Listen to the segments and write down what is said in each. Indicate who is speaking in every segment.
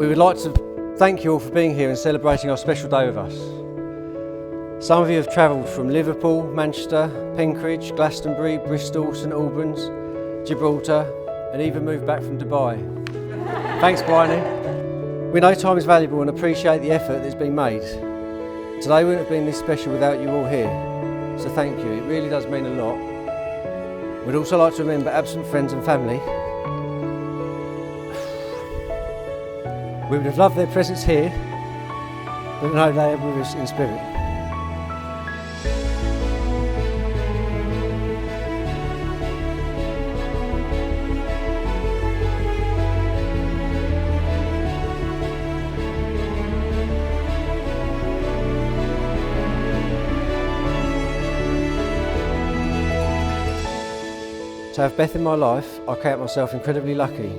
Speaker 1: We would like to thank you all for being here and celebrating our special day with us. Some of you have travelled from Liverpool, Manchester, Penkridge, Glastonbury, Bristol, St Albans, Gibraltar, and even moved back from Dubai. Thanks, Bryony. We know time is valuable and appreciate the effort that's been made. Today wouldn't have been this special without you all here, so thank you. It really does mean a lot. We'd also like to remember absent friends and family. We would have loved their presence here, but know they are with us in spirit. To have Beth in my life, I count myself incredibly lucky.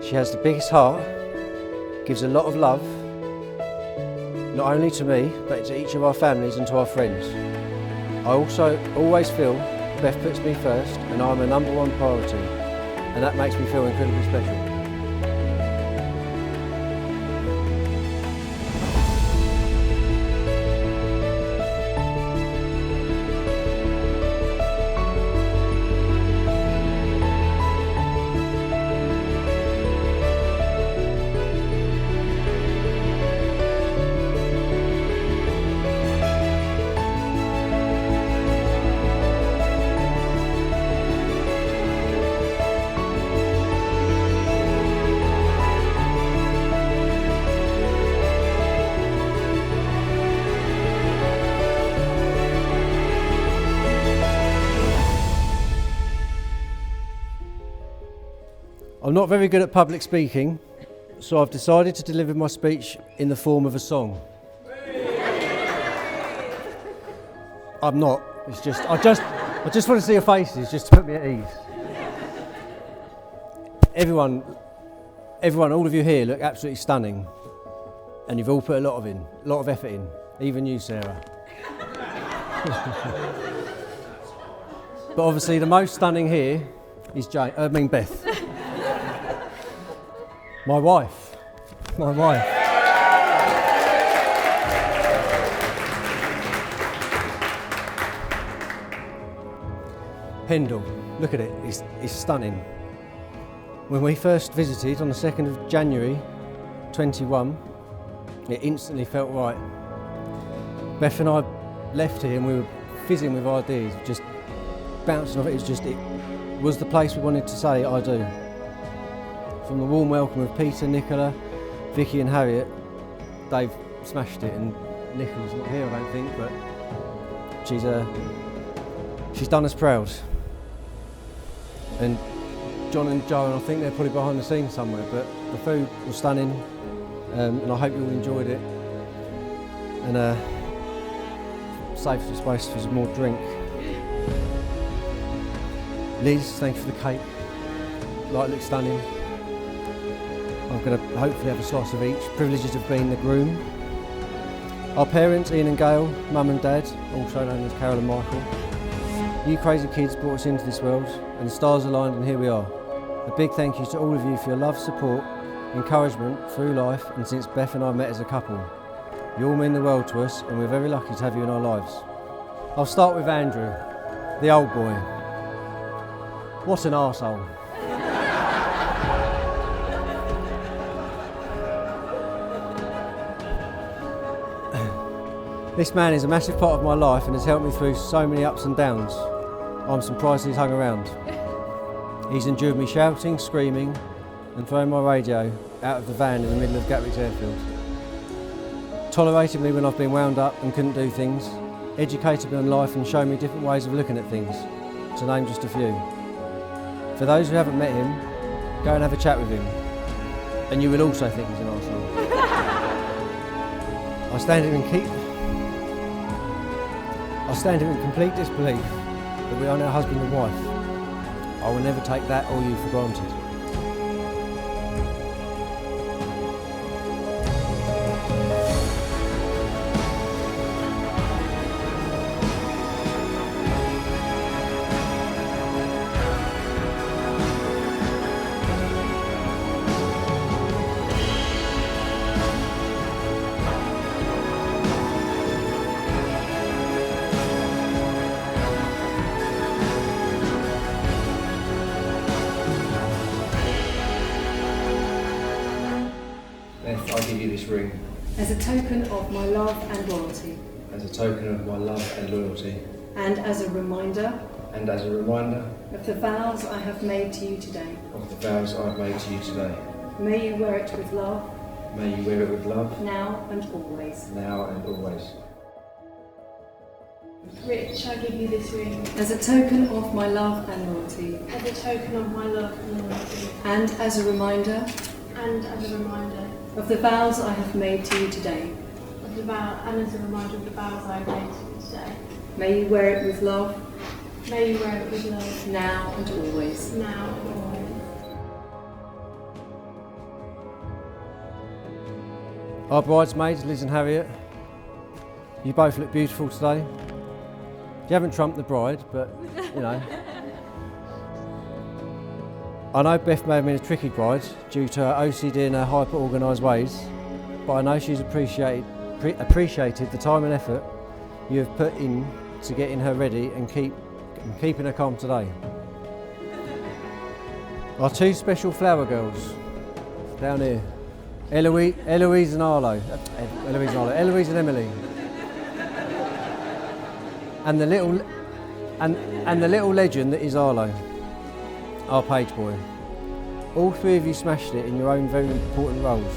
Speaker 1: She has the biggest heart, gives a lot of love, not only to me, but to each of our families and to our friends. I also always feel Beth puts me first and I'm her number one priority, and that makes me feel incredibly special. I'm not very good at public speaking, so I've decided to deliver my speech in the form of a song. I'm not, it's just, I just want to see your faces, just to put me at ease. Everyone, all of you here look absolutely stunning, and you've all put a lot of effort in, even you, Sarah. But obviously the most stunning here is Beth. My wife. Hendall, look at it, it's stunning. When we first visited on the 2nd of January 21, it instantly felt right. Beth and I left here and we were fizzing with ideas, just bouncing off it. It was the place we wanted to say I do. From the warm welcome of Peter, Nicola, Vicky and Harriet, they've smashed it, and Nicola's not here I don't think, but she's done us proud. And John and Joe, I think they're probably behind the scenes somewhere, but the food was stunning, and I hope you all enjoyed it. And safe space for some more drink. Liz, thank you for the cake. It looks stunning. I'm going to hopefully have a slice of each. Privileges of being the groom. Our parents, Ian and Gail, Mum and Dad, also known as Carol and Michael. You crazy kids brought us into this world, and the stars aligned and here we are. A big thank you to all of you for your love, support, encouragement through life and since Beth and I met as a couple. You all mean the world to us, and we're very lucky to have you in our lives. I'll start with Andrew, the old boy. What an arsehole. This man is a massive part of my life and has helped me through so many ups and downs. I'm surprised he's hung around. He's endured me shouting, screaming and throwing my radio out of the van in the middle of Gatwick's airfield. Tolerated me when I've been wound up and couldn't do things, educated me on life and shown me different ways of looking at things, to name just a few. For those who haven't met him, go and have a chat with him, and you will also think he's an arsehole. I stand here in complete disbelief that we are now husband and wife. I will never take that or you for granted. Beth, I give you this ring
Speaker 2: as a token of my love and loyalty,
Speaker 1: as a token of my love and loyalty,
Speaker 2: and as a reminder
Speaker 1: of
Speaker 2: the vows I have made to you today. May you wear it with love,
Speaker 1: now and always.
Speaker 3: Rich, I give you this ring
Speaker 2: as a token of my love and loyalty,
Speaker 3: as a token of my love and loyalty,
Speaker 2: and as a reminder
Speaker 3: of
Speaker 2: the vows I have made to you today.
Speaker 3: the vows I have made to you today.
Speaker 2: May you wear it with love,
Speaker 3: now
Speaker 2: and always.
Speaker 3: and always.
Speaker 1: Our bridesmaids, Liz and Harriet, you both look beautiful today. You haven't trumped the bride, but you know. I know Beth may have been a tricky bride due to her OCD and her hyper-organised ways, but I know she's appreciated the time and effort you have put in to getting her ready and keeping her calm today. Our two special flower girls down here, Eloise and Arlo, Eloise and Emily, and the little legend that is Arlo, our page boy. All three of you smashed it in your own very important roles.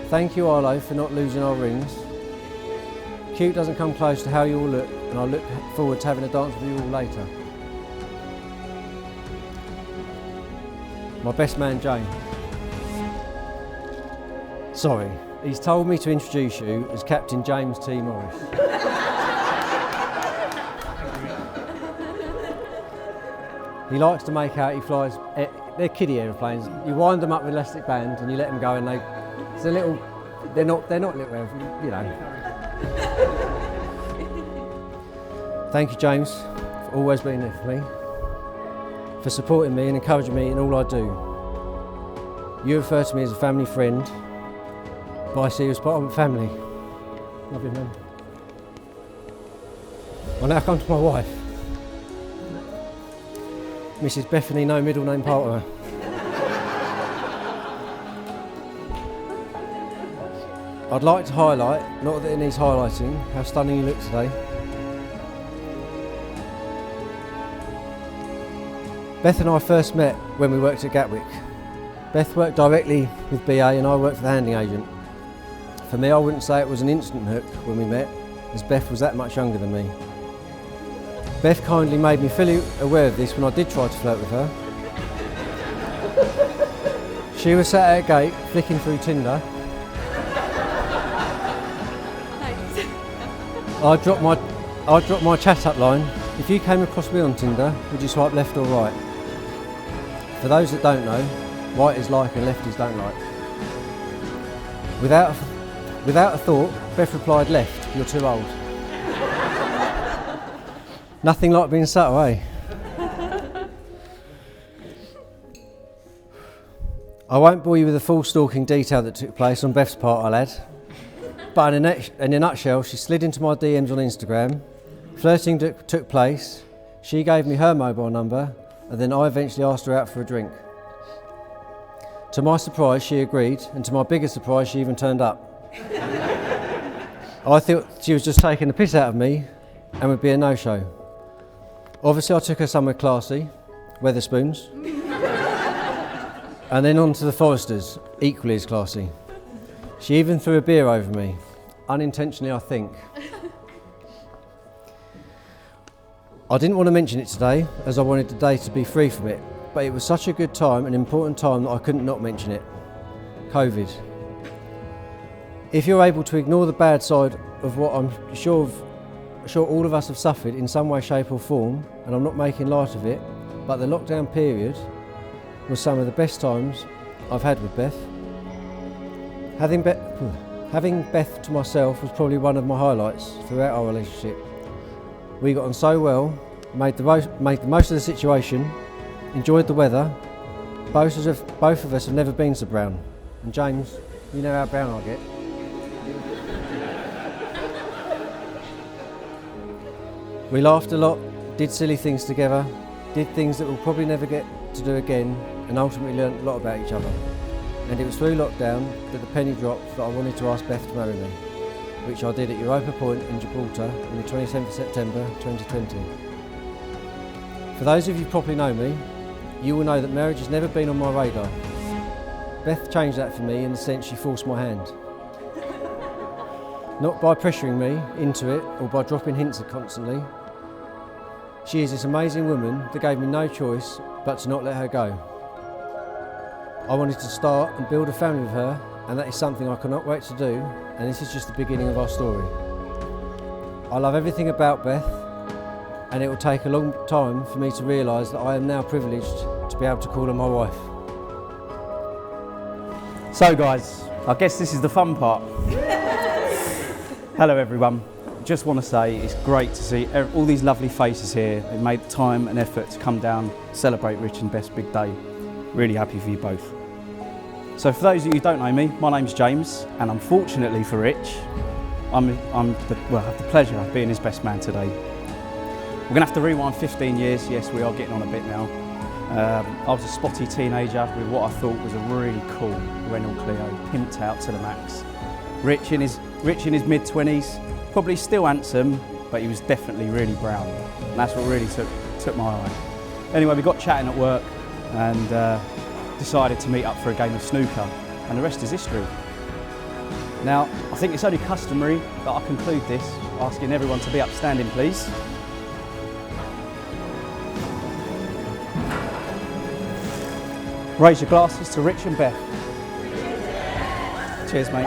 Speaker 1: Thank you, Arlo, for not losing our rings. Cute doesn't come close to how you all look, and I look forward to having a dance with you all later. My best man, James. Sorry, he's told me to introduce you as Captain James T. Morris. He likes to make out he flies, they're kiddie aeroplanes. You wind them up with elastic band and you let them go and they're not little, you know. Thank you, James, for always being there for me, for supporting me and encouraging me in all I do. You refer to me as a family friend, but I see you as part of a family. Love you, man. I'll now come to my wife, Mrs. Bethany, no middle name part of her. I'd like to highlight, not that it needs highlighting, how stunning you look today. Beth and I first met when we worked at Gatwick. Beth worked directly with BA and I worked for the handling agent. For me, I wouldn't say it was an instant hook when we met, as Beth was that much younger than me. Beth kindly made me fully aware of this when I did try to flirt with her. She was sat at a gate, flicking through Tinder. I dropped my chat up line. If you came across me on Tinder, would you swipe left or right? For those that don't know, right is like and left is don't like. Without a thought, Beth replied left, you're too old. Nothing like being subtle, eh? I won't bore you with the full stalking detail that took place on Beth's part, I'll add. But in a nutshell, she slid into my DMs on Instagram, flirting took place, she gave me her mobile number, and then I eventually asked her out for a drink. To my surprise, she agreed, and to my biggest surprise, she even turned up. I thought she was just taking the piss out of me and would be a no-show. Obviously, I took her somewhere classy, Wetherspoons, and then on to the Foresters, equally as classy. She even threw a beer over me, unintentionally, I think. I didn't want to mention it today, as I wanted the day to be free from it, but it was such a good time, an important time, that I couldn't not mention it. COVID. If you're able to ignore the bad side of what I'm sure all of us have suffered in some way, shape or form, and I'm not making light of it, but the lockdown period was some of the best times I've had with Beth. Having Beth to myself was probably one of my highlights throughout our relationship. We got on so well, made the most of the situation, enjoyed the weather. Both of us have never been so brown. And James, you know how brown I get. We laughed a lot, did silly things together, did things that we'll probably never get to do again, and ultimately learned a lot about each other. And it was through lockdown that the penny dropped that I wanted to ask Beth to marry me, which I did at Europa Point in Gibraltar on the 27th of September 2020. For those of you who properly know me, you will know that marriage has never been on my radar. Beth changed that for me in the sense she forced my hand. Not by pressuring me into it or by dropping hints constantly. She is this amazing woman that gave me no choice but to not let her go. I wanted to start and build a family with her, and that is something I cannot wait to do, and this is just the beginning of our story. I love everything about Beth, and it will take a long time for me to realise that I am now privileged to be able to call her my wife.
Speaker 4: So guys, I guess this is the fun part. Hello everyone. Just want to say it's great to see all these lovely faces here. They made time and effort to come down, celebrate Rich and Beth's big day. Really happy for you both. So for those of you who don't know me, my name's James, and unfortunately for Rich, I have the pleasure of being his best man today. We're going to have to rewind 15 years. Yes, we are getting on a bit now. I was a spotty teenager with what I thought was a really cool Renault Clio, pimped out to the max. Rich in his mid-20s, probably still handsome, but he was definitely really brown. And that's what really took my eye. Anyway, we got chatting at work and decided to meet up for a game of snooker, and the rest is history. Now, I think it's only customary that I conclude this asking everyone to be upstanding, please. Raise your glasses to Rich and Beth. Cheers, mate.